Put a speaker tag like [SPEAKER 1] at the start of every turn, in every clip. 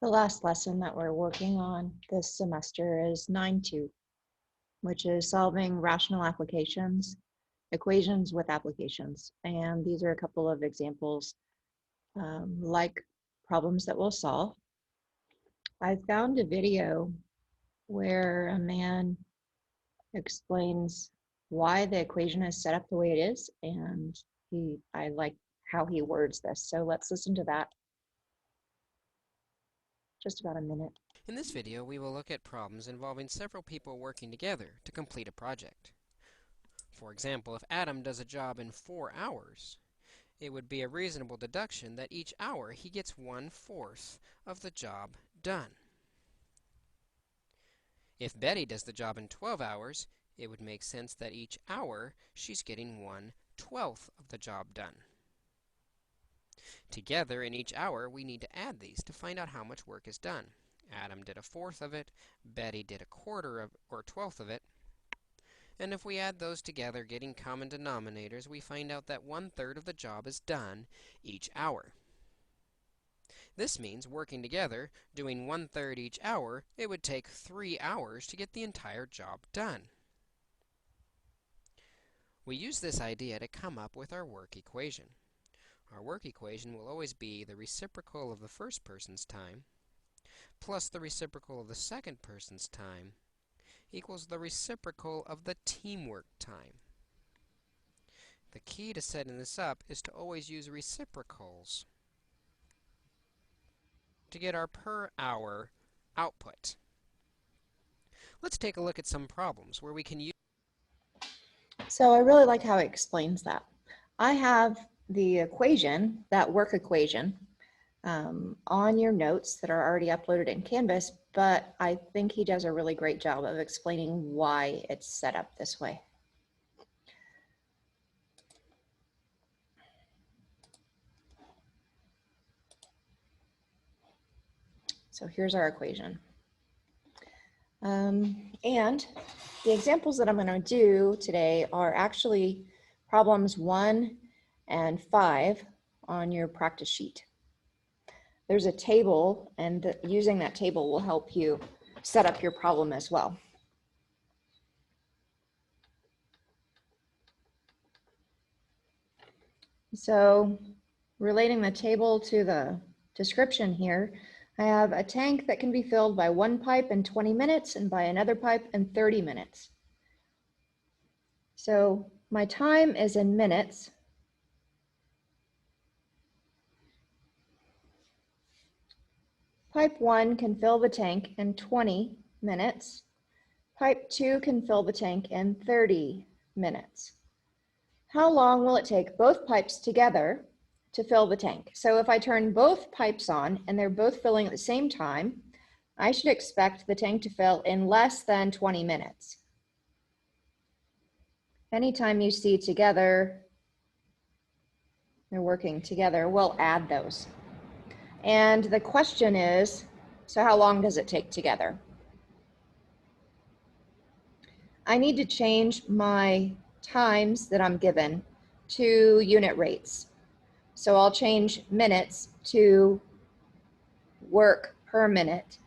[SPEAKER 1] The last lesson that we're working on this semester is 9.2, which is solving rational applications, equations with applications. And these are a couple of examples like problems that we'll solve. I found a video where a man explains why the equation is set up the way it is, and I like how he words this. So let's listen to that. Just about a minute.
[SPEAKER 2] In this video, we will look at problems involving several people working together to complete a project. For example, if Adam does a job in 4 hours, it would be a reasonable deduction that each hour he gets 1/4 of the job done. If Betty does the job in 12 hours, it would make sense that each hour she's getting 1/12 of the job done. Together, in each hour, we need to add these to find out how much work is done. Adam did 1/4 of it, Betty did 1/4 of, or 1/12 of it, and if we add those together, getting common denominators, we find out that 1/3 of the job is done each hour. This means, working together, doing 1/3 each hour, it would take 3 hours to get the entire job done. We use this idea to come up with our work equation. Our work equation will always be the reciprocal of the first person's time plus the reciprocal of the second person's time equals the reciprocal of the teamwork time. The key to setting this up is to always use reciprocals to get our per hour output. Let's take a look at some problems where we can use.
[SPEAKER 1] So I really like how it explains that. I have the equation, that work equation, on your notes that are already uploaded in Canvas, but I think he does a really great job of explaining why it's set up this way. So here's our equation. And the examples that I'm going to do today are actually problems 1 and 5 on your practice sheet. There's a table, and using that table will help you set up your problem as well. So relating the table to the description here, I have a tank that can be filled by one pipe in 20 minutes and by another pipe in 30 minutes. So my time is in minutes. Pipe 1 can fill the tank in 20 minutes. Pipe 2 can fill the tank in 30 minutes. How long will it take both pipes together to fill the tank? So if I turn both pipes on and they're both filling at the same time, I should expect the tank to fill in less than 20 minutes. Anytime you see together, they're working together, we'll add those. And the question is, so how long does it take together? I need to change my times that I'm given to unit rates. So I'll change minutes to work per minute,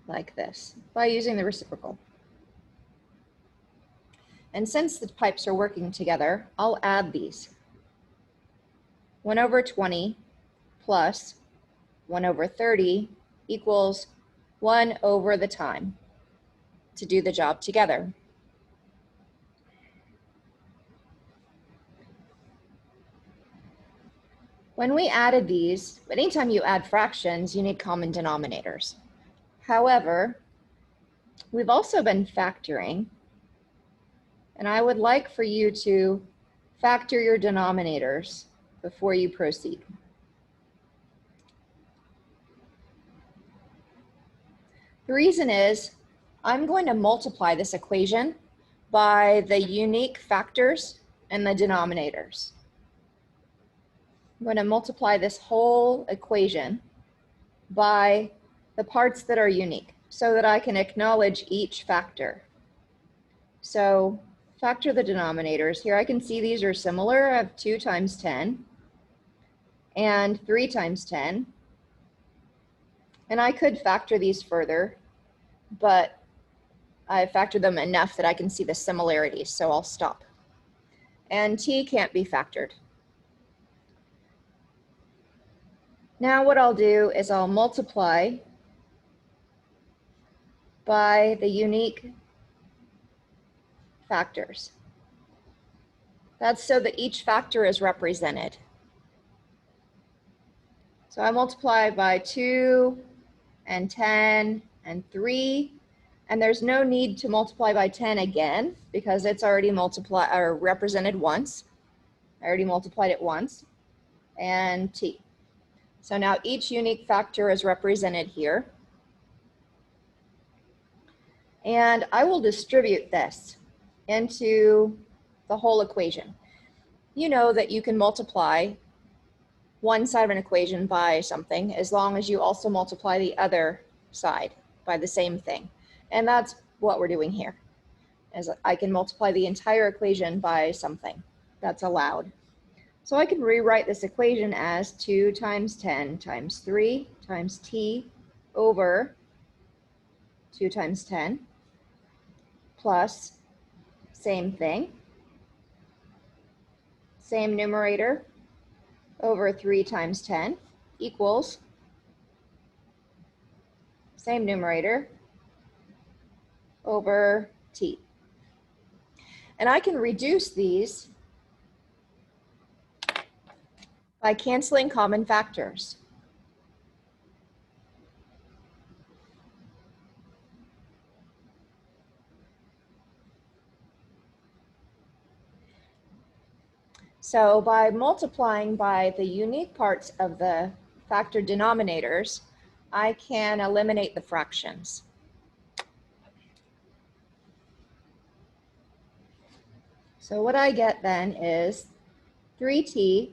[SPEAKER 1] like this, by using the reciprocal. And since the pipes are working together, I'll add these. 1 over 20 plus 1 over 30 equals 1 over the time to do the job together. When we added these, anytime you add fractions, you need common denominators. However, we've also been factoring, and I would like for you to factor your denominators before you proceed. The reason is I'm going to multiply this equation by the unique factors and the denominators. I'm going to multiply this whole equation by the parts that are unique so that I can acknowledge each factor. So factor the denominators. Here I can see these are similar. I have 2 times 10. and 3 times 10. And I could factor these further, but I factored them enough that I can see the similarities, so I'll stop. And t can't be factored. Now what I'll do is I'll multiply by the unique factors. That's so that each factor is represented. So I multiply by 2 and 10 and 3, and there's no need to multiply by 10 again because it's already multiplied or represented once. I already multiplied it once, and t. So now each unique factor is represented here. And I will distribute this into the whole equation. You know that you can multiply one side of an equation by something as long as you also multiply the other side by the same thing. And that's what we're doing here, is I can multiply the entire equation by something that's allowed. So I can rewrite this equation as 2 times 10 times 3 times t over 2 times 10 plus same thing, same numerator, over 3 times 10 equals same numerator over t. And I can reduce these by canceling common factors. So by multiplying by the unique parts of the factor denominators, I can eliminate the fractions. So what I get then is 3t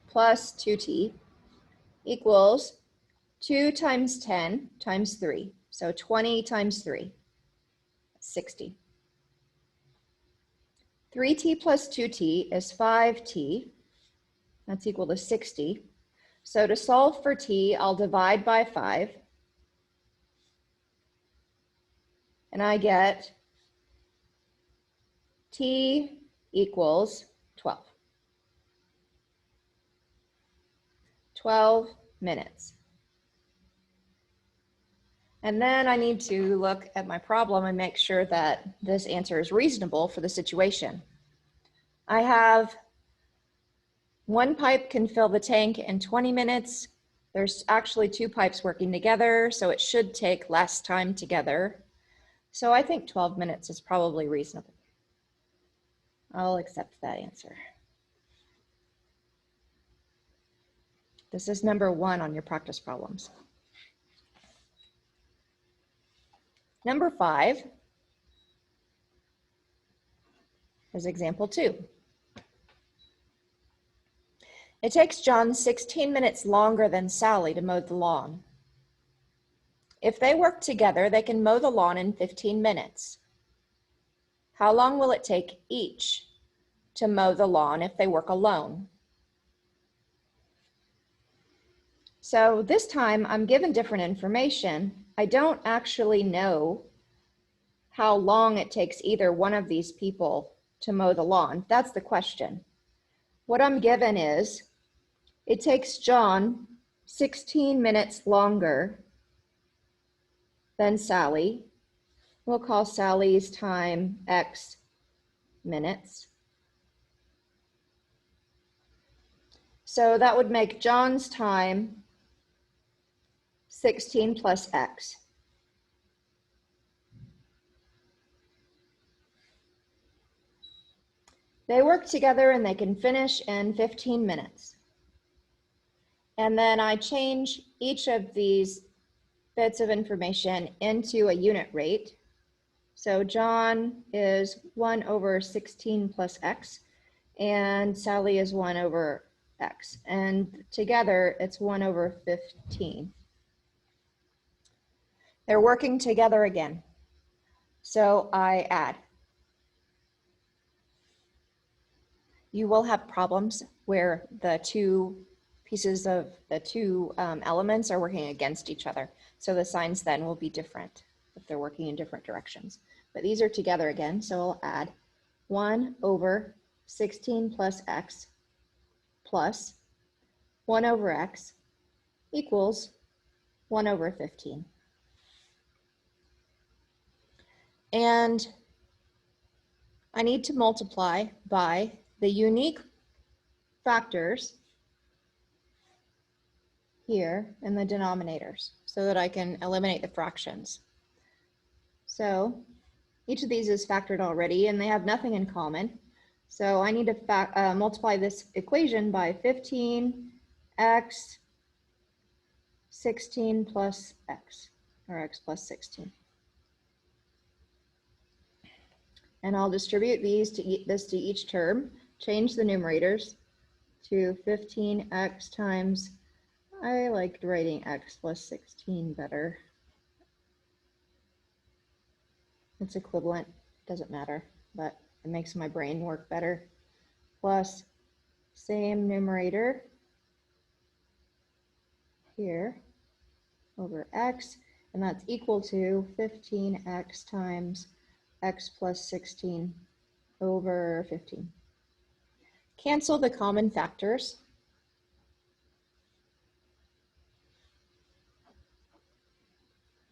[SPEAKER 1] plus 2t equals 2 times 10 times 3. So 20 times 3, 60. 3t plus 2t is 5t. That's equal to 60. So to solve for t, I'll divide by 5. And I get t equals 12. 12 minutes. And then I need to look at my problem and make sure that this answer is reasonable for the situation. I have one pipe can fill the tank in 20 minutes. There's actually 2 pipes working together, so it should take less time together. So I think 12 minutes is probably reasonable. I'll accept that answer. This is number 1 on your practice problems. Number 5 is example 2. It takes John 16 minutes longer than Sally to mow the lawn. If they work together, they can mow the lawn in 15 minutes. How long will it take each to mow the lawn if they work alone? So this time I'm given different information. I don't actually know how long it takes either one of these people to mow the lawn. That's the question. What I'm given is it takes John 16 minutes longer than Sally. We'll call Sally's time X minutes. So that would make John's time 16 plus X. They work together and they can finish in 15 minutes. And then I change each of these bits of information into a unit rate. So John is 1 over 16 plus X, and Sally is 1 over X. And together it's 1 over 15. They're working together again. So I add. You will have problems where the 2 pieces of the two elements are working against each other. So the signs then will be different if they're working in different directions. But these are together again, so I'll add 1 over 16 plus x plus 1 over x equals 1 over 15. And I need to multiply by the unique factors here in the denominators so that I can eliminate the fractions. So each of these is factored already and they have nothing in common. So I need to multiply this equation by 15x 16 plus x, or x plus 16. And I'll distribute this to each term, change the numerators to 15x times, I liked writing x plus 16 better. It's equivalent, doesn't matter, but it makes my brain work better. Plus same numerator here over x, and that's equal to 15x times x plus 16 over 15. Cancel the common factors.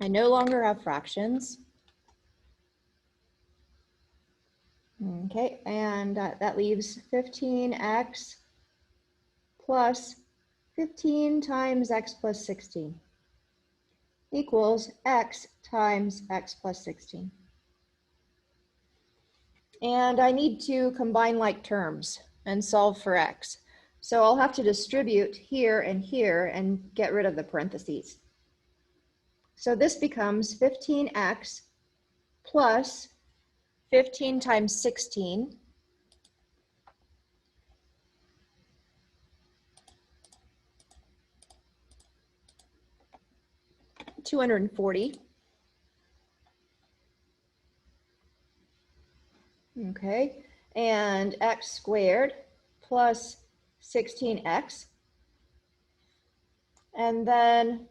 [SPEAKER 1] I no longer have fractions. Okay, and that leaves 15x plus 15 times x plus 16 equals x times x plus 16. And I need to combine like terms and solve for x. So I'll have to distribute here and get rid of the parentheses. So this becomes 15x plus 15 times 16 240. Okay, and x squared plus 16x. And then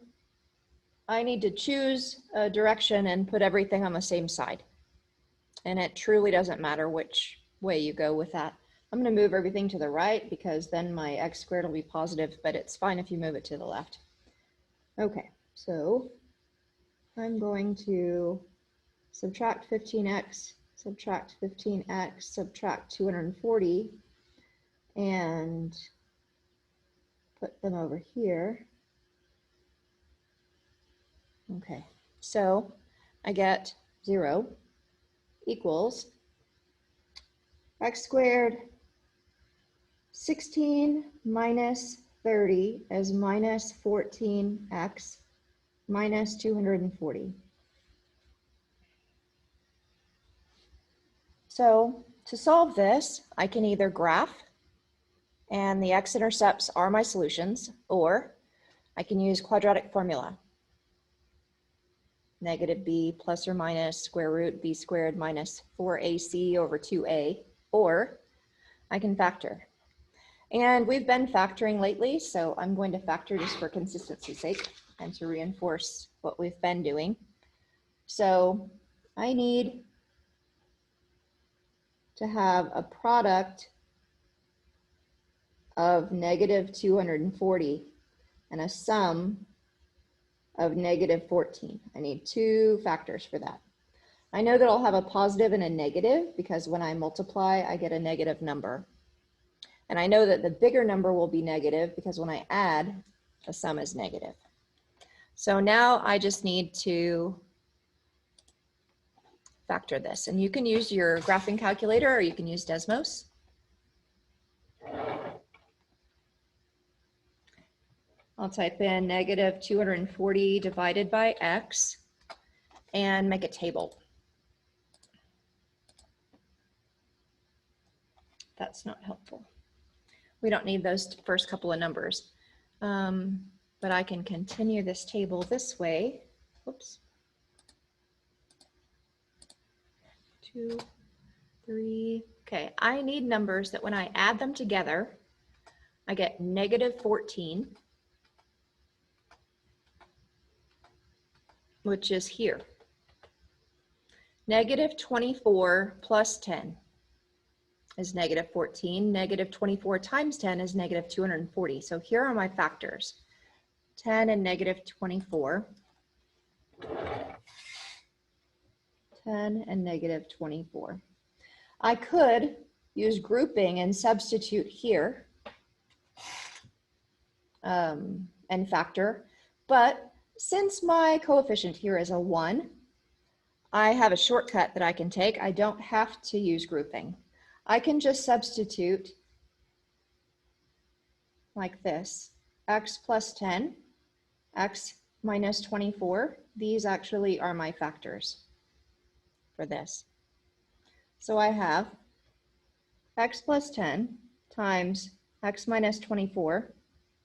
[SPEAKER 1] I need to choose a direction and put everything on the same side. And it truly doesn't matter which way you go with that. I'm going to move everything to the right because then my x squared will be positive, but it's fine if you move it to the left. Okay, so I'm going to subtract 15x, subtract 15x, subtract 240, and put them over here. Okay, so I get 0 equals x squared 16 minus 30 is minus 14x minus 240. So to solve this, I can either graph, and the x-intercepts are my solutions, or I can use quadratic formula. Negative b plus or minus square root b squared minus 4ac over 2a, or I can factor. And we've been factoring lately, so I'm going to factor just for consistency's sake and to reinforce what we've been doing. So I need to have a product of negative 240 and a sum of negative 14. I need two factors for that. I know that I'll have a positive and a negative because when I multiply, I get a negative number. And I know that the bigger number will be negative because when I add, the sum is negative. So now I just need to factor this. And you can use your graphing calculator or you can use Desmos. I'll type in negative 240 divided by x and make a table. That's not helpful. We don't need those first couple of numbers. But I can continue this table this way. Whoops. 2, 3. Okay, I need numbers that when I add them together I get negative 14, which is here. Negative 24 plus 10 is negative 14. Negative 24 times 10 is negative 240. So here are my factors. 10 and negative 24. 10 and negative 24. I could use grouping and substitute here and factor, but since my coefficient here is a 1, I have a shortcut that I can take. I don't have to use grouping. I can just substitute like this: x plus 10, x minus 24. These actually are my factors for this. So I have x plus 10 times x minus 24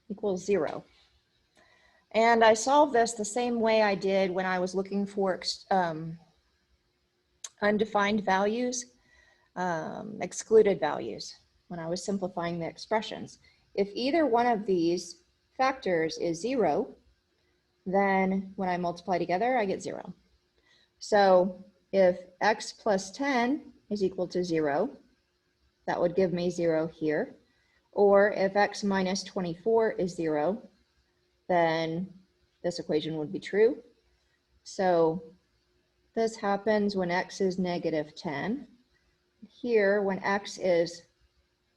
[SPEAKER 1] equals 0. And I solved this the same way I did when I was looking for undefined values, excluded values, when I was simplifying the expressions. If either one of these factors is 0, then when I multiply together, I get 0. So if x plus 10 is equal to 0, that would give me 0 here. Or if x minus 24 is 0, then this equation would be true. So this happens when x is negative 10. Here, when x is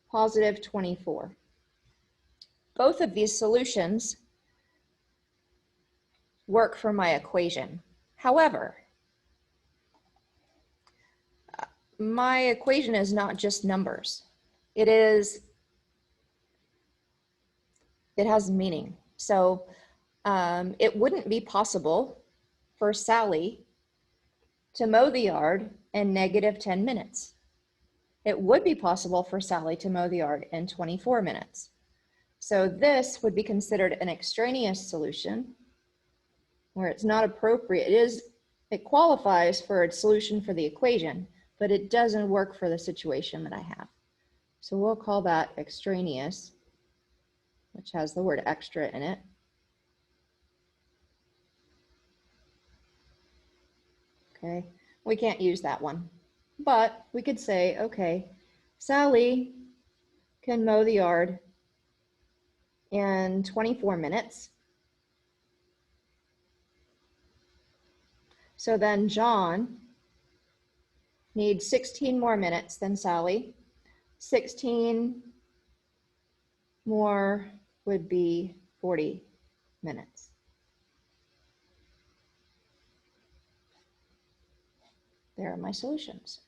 [SPEAKER 1] positive 24. Both of these solutions work for my equation. However, my equation is not just numbers. It has meaning. So it wouldn't be possible for Sally to mow the yard in negative 10 minutes. It would be possible for Sally to mow the yard in 24 minutes. So this would be considered an extraneous solution where it's not appropriate. It qualifies for a solution for the equation, but it doesn't work for the situation that I have. So we'll call that extraneous, which has the word extra in it. Okay, we can't use that one, but we could say, okay, Sally can mow the yard in 24 minutes. So then John needs 16 more minutes than Sally. 16 more would be 40 minutes. There are my solutions.